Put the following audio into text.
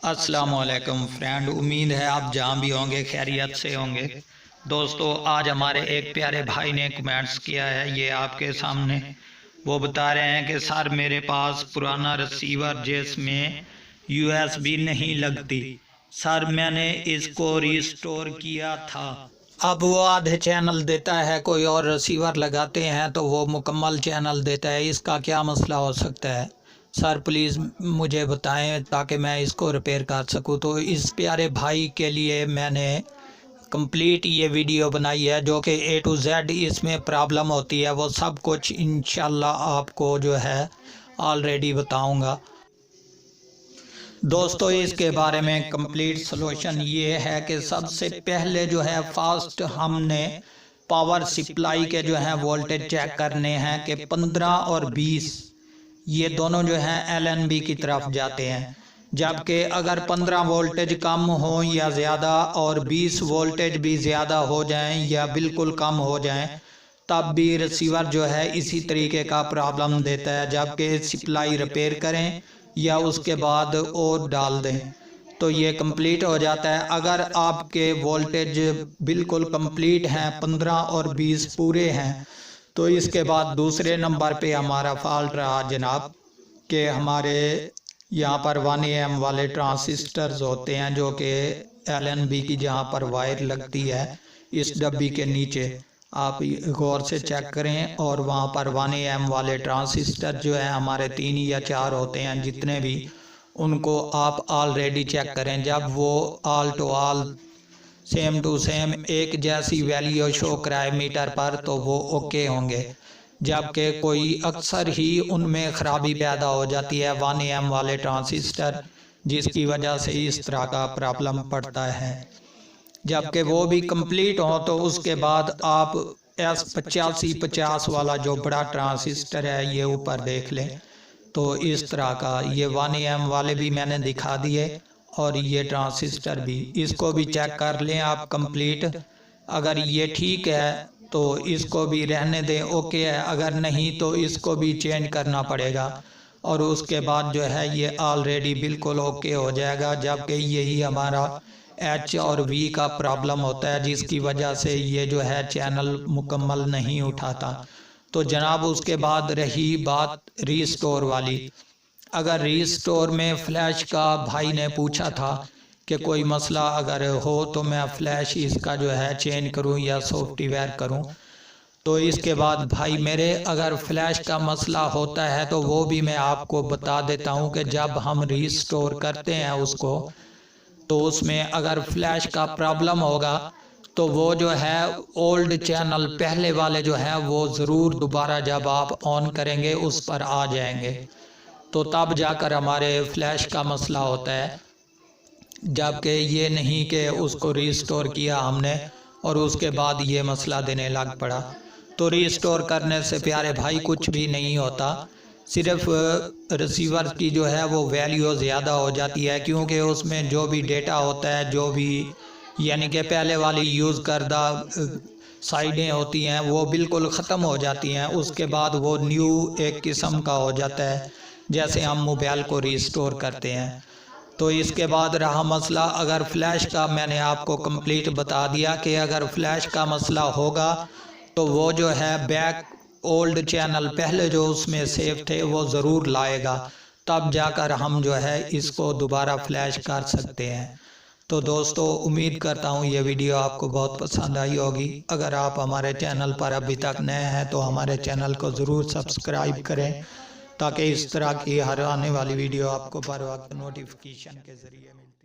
अस्सलामुअलैकुम फ्रेंड, उम्मीद है आप जहाँ भी होंगे खैरियत से होंगे। दोस्तों, आज हमारे एक प्यारे भाई ने कमेंट्स किया है, ये आपके सामने। वो बता रहे हैं कि सर मेरे पास पुराना रिसीवर जिसमें यूएसबी नहीं लगती, सर मैंने इसको रिस्टोर किया था। अब वो आधे चैनल देता है, कोई और रिसीवर लगाते हैं तो वो मुकम्मल चैनल देता है। इसका क्या मसला हो सकता है सर, प्लीज़ मुझे बताएं ताकि मैं इसको रिपेयर कर सकूं। तो इस प्यारे भाई के लिए मैंने कंप्लीट ये वीडियो बनाई है, जो कि A to Z इसमें प्रॉब्लम होती है वो सब कुछ इंशाल्लाह आपको जो है ऑलरेडी बताऊंगा। दोस्तों, इसके बारे में कंप्लीट सलूशन ये है कि सबसे पहले जो है फर्स्ट हमने पावर सप्लाई के जो है वोल्टेज चेक करने हैं कि 15 और 20 ये दोनों जो हैं LNB की तरफ जाते हैं। जबकि अगर 15 वोल्टेज कम हो या ज़्यादा और 20 वोल्टेज भी ज़्यादा हो जाएं या बिल्कुल कम हो जाएं, तब भी रिसीवर जो है इसी तरीके का प्रॉब्लम देता है। जबकि सप्लाई रिपेयर करें या उसके बाद और डाल दें तो ये कंप्लीट हो जाता है। अगर आपके वोल्टेज बिल्कुल कंप्लीट हैं, 15 और 20 पूरे हैं, तो इसके बाद दूसरे नंबर पे हमारा फॉल्ट रहा जनाब कि हमारे यहाँ पर 1 AM वाले ट्रांसिस्टर्स होते हैं, जो कि LNB की जहाँ पर वायर लगती है इस डब्बी के नीचे, आप गौर से चेक करें। और वहाँ पर 1 AM वाले ट्रांसिस्टर जो है हमारे 3 या 4 होते हैं, जितने भी, उनको आप ऑलरेडी चेक करें। जब वो all to all same to same एक जैसी वैल्यू शो कराए मीटर पर तो वो ओके होंगे। जबकि कोई अक्सर ही उनमें ख़राबी पैदा हो जाती है 1 AM वाले ट्रांसिस्टर, जिसकी वजह से इस तरह का प्रॉब्लम पड़ता है। जबकि वो भी कंप्लीट हो तो उसके बाद आप S8550 वाला जो बड़ा ट्रांसिस्टर है ये ऊपर देख लें, तो इस तरह का ये 1 AM वाले भी मैंने दिखा दिए और ये ट्रांसिस्टर भी, इसको भी चेक कर लें आप कंप्लीट। अगर ये ठीक है तो इसको भी रहने दें, ओके है। अगर नहीं तो इसको भी चेंज करना पड़ेगा और उसके बाद जो है ये ऑलरेडी बिल्कुल ओके हो जाएगा। जबकि यही हमारा H और V का प्रॉब्लम होता है, जिसकी वजह से ये जो है चैनल मुकम्मल नहीं उठाता। तो जनाब, उसके बाद रही बात रीस्टोर वाली। अगर रीस्टोर में फ्लैश का भाई ने पूछा था कि कोई मसला अगर हो तो मैं फ्लैश इसका जो है चेंज करूं या सॉफ्टवेयर करूं, तो इसके बाद भाई मेरे अगर फ्लैश का मसला होता है तो वो भी मैं आपको बता देता हूं कि जब हम रीस्टोर करते हैं उसको, तो उसमें अगर फ्लैश का प्रॉब्लम होगा तो वो जो है ओल्ड चैनल पहले वाले जो है वो ज़रूर दोबारा जब आप ऑन करेंगे उस पर आ जाएंगे, तो तब जाकर हमारे फ्लैश का मसला होता है। जबकि ये नहीं कि उसको रीस्टोर किया हमने और उसके बाद ये मसला देने लग पड़ा। तो रीस्टोर करने से प्यारे भाई कुछ भी नहीं होता, सिर्फ रिसीवर की जो है वो वैल्यू ज़्यादा हो जाती है, क्योंकि उसमें जो भी डेटा होता है, जो भी यानी कि पहले वाली यूज़ करदा साइडें होती हैं वो बिल्कुल ख़त्म हो जाती हैं। उसके बाद वो न्यू एक किस्म का हो जाता है, जैसे हम मोबाइल को रीस्टोर करते हैं। तो इसके बाद रहा मसला अगर फ्लैश का, मैंने आपको कंप्लीट बता दिया कि अगर फ्लैश का मसला होगा तो वो जो है बैक ओल्ड चैनल पहले जो उसमें सेव थे वो ज़रूर लाएगा, तब जाकर हम जो है इसको दोबारा फ्लैश कर सकते हैं। तो दोस्तों, उम्मीद करता हूँ ये वीडियो आपको बहुत पसंद आई होगी। अगर आप हमारे चैनल पर अभी तक नए हैं तो हमारे चैनल को ज़रूर सब्सक्राइब करें, ताकि इस तरह की हर आने वाली वीडियो आपको बर वक्त नोटिफिकेशन के ज़रिए मिलती है।